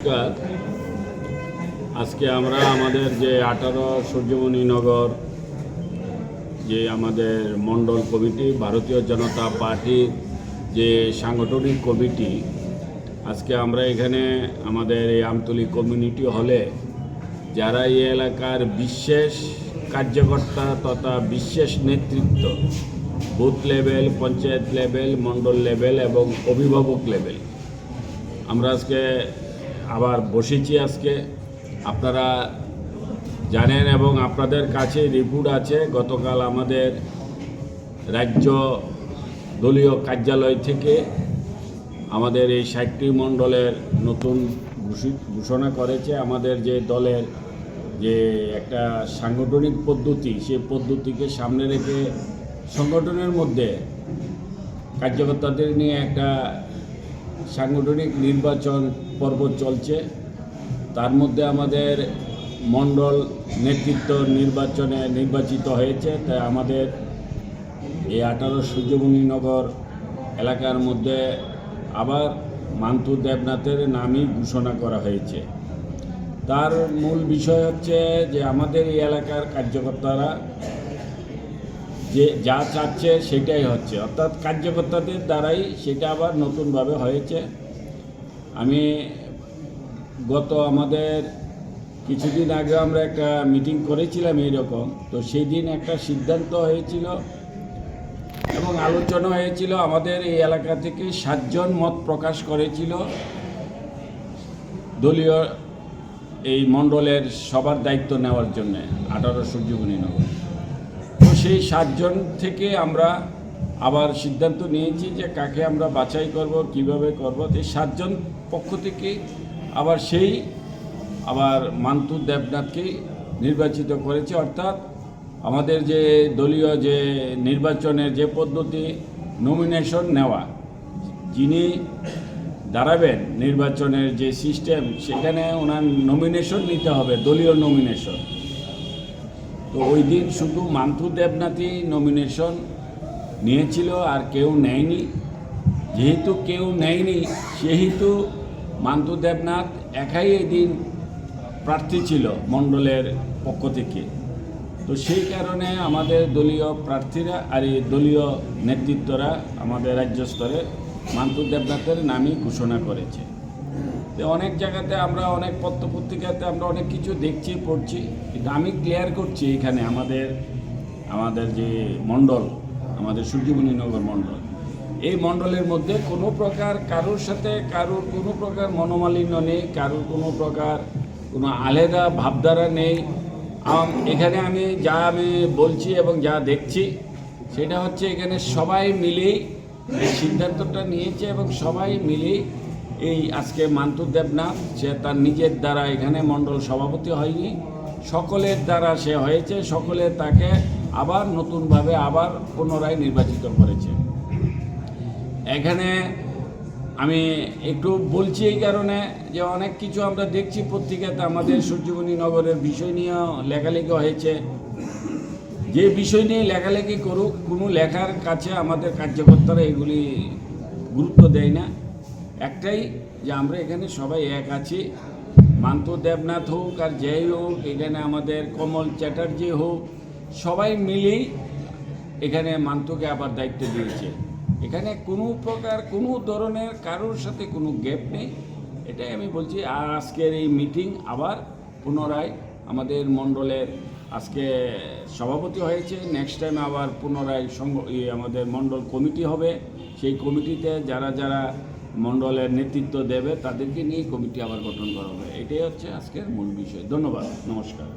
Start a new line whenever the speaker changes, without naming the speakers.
নমস্কার। আজকে আমরা আমাদের যে 18 সূর্যমণি নগর যে আমাদের মণ্ডল কমিটি, ভারতীয় জনতা পার্টির যে সাংগঠনিক কমিটি, আজকে আমরা এখানে আমাদের এই আমতলী কমিউনিটি হলে যারা এই এলাকার বিশেষ কার্যকর্তা তথা বিশেষ নেতৃত্ব, বুথ লেভেল, পঞ্চায়েত লেভেল, মণ্ডল লেভেল এবং অভিভাবক লেভেল, আমরা আজকে আবার বসেছি। আজকে আপনারা জানেন এবং আপনাদের কাছে রিপোর্ট আছে, গতকাল আমাদের রাজ্য দলীয় কার্যালয় থেকে আমাদের এই 60টি মণ্ডলের নতুন ঘোষণা করেছে। আমাদের যে দলের যে একটা সাংগঠনিক পদ্ধতি, সেই পদ্ধতিকে সামনে রেখে সংগঠনের মধ্যে কার্যকর্তাদের নিয়ে একটা সাংগঠনিক নির্বাচন পর্ব চলছে। তার মধ্যে আমাদের মণ্ডল নেতৃত্ব নির্বাচিত হয়েছে। তাই আমাদের এই 18 সূর্যমণি নগর এলাকার মধ্যে আবার মান্টু দেবনাথের নামই ঘোষণা করা হয়েছে। তার মূল বিষয় হচ্ছে যে আমাদের এই এলাকার কার্যকর্তারা যে যা চাচ্ছে সেটাই হচ্ছে, অর্থাৎ কার্যকর্তাদের দ্বারাই সেটা আবার নতুনভাবে হয়েছে। আমি আমাদের কিছুদিন আগে আমরা একটা মিটিং করেছিলাম এইরকম, তো সেই দিন একটা সিদ্ধান্ত হয়েছিল এবং আলোচনা হয়েছিল। আমাদের এই এলাকা থেকে 7 জন মত প্রকাশ করেছিল দলীয় এই মণ্ডলের সবার দায়িত্ব নেওয়ার জন্য 18 সূর্যমণি নগর। তো সেই 7 জন থেকে আমরা আবার সিদ্ধান্ত নিয়েছি যে কাকে আমরা বাছাই করব, কিভাবে করব। এই 7 জন পক্ষ থেকে আবার মান্টু দেবনাথকেই নির্বাচিত করেছে। অর্থাৎ আমাদের যে দলীয় যে নির্বাচনের যে পদ্ধতি, নমিনেশন নেওয়া, যিনি দাঁড়াবেন নির্বাচনের যে সিস্টেম, সেখানে ওনার নমিনেশন নিতে হবে, দলীয় নমিনেশন। তো ওই দিন শুধু মান্টু দেবনাথই নমিনেশন নিয়েছিল, আর কেউ নেয়নি। যেহেতু কেউ নেয়নি, সেহেতু মান্টু দেবনাথ একাই এই দিন প্রার্থী ছিল মণ্ডলের পক্ষ থেকে। তো সেই কারণে আমাদের দলীয় প্রার্থীরা আর এই দলীয় নেতৃত্বরা আমাদের রাজ্য স্তরে মান্টু দেবনাথের নামই ঘোষণা করেছে। তো অনেক জায়গাতে আমরা, অনেক পত্রপত্রিকাতে আমরা অনেক কিছু দেখছি, পড়ছি, কিন্তু আমি ক্লিয়ার করছি এখানে আমাদের যে মণ্ডল, আমাদের সূর্যমণি নগর মণ্ডল, এই মণ্ডলের মধ্যে কোনো প্রকার কারোর সাথে কারোর কোনো প্রকার মনোমালিন্য নেই, কারোর কোনো প্রকার কোনো আলাদা ভাবধারা নেই। এখানে আমি বলছি এবং যা দেখছি সেটা হচ্ছে এখানে সবাই মিলেই এই সিদ্ধান্তটা নিয়েছে এবং সবাই মিলেই এই আজকে মান্টু দেবনাথ, সে তার নিজের দ্বারা এখানে মণ্ডল সভাপতি হয়নি, সকলের দ্বারা সে হয়েছে। সকলে তাকে আবার নতুনভাবে আবার পুনরায় নির্বাচিত করেছে। এখানে আমি একটু বলছি এই কারণে যে অনেক কিছু আমরা দেখছি পত্রিকাতে, আমাদের সূর্যমণি নগরের বিষয় নিয়ে লেখালেখি হয়েছে। যে বিষয় নিয়ে লেখালেখি করুক, কোনো লেখার কাছে আমাদের কার্যকর্তারা এগুলি গুরুত্ব দেয় না। একটাই যে আমরা এখানে সবাই এক আছি, মান্টু দেবনাথ হোক আর যেই হোক, এখানে আমাদের কমল চ্যাটার্জি হোক, সবাই মিলেই এখানে মান্টুকে আবার দায়িত্ব দিয়েছে। এখানে কোনো প্রকার কোনো ধরনের কারোর সাথে কোনো গ্যাপ নেই, এটাই আমি বলছি। আর আজকের এই মিটিং আবার পুনরায় আমাদের মণ্ডলের আজকে সভাপতি হয়েছে, নেক্সট টাইম আবার পুনরায় আমাদের মণ্ডল কমিটি হবে। সেই কমিটিতে যারা যারা মণ্ডলের নেতৃত্ব দেবে তাদেরকে নিয়ে কমিটি আবার গঠন করা হবে। এটাই হচ্ছে আজকের মূল বিষয়। ধন্যবাদ, নমস্কার।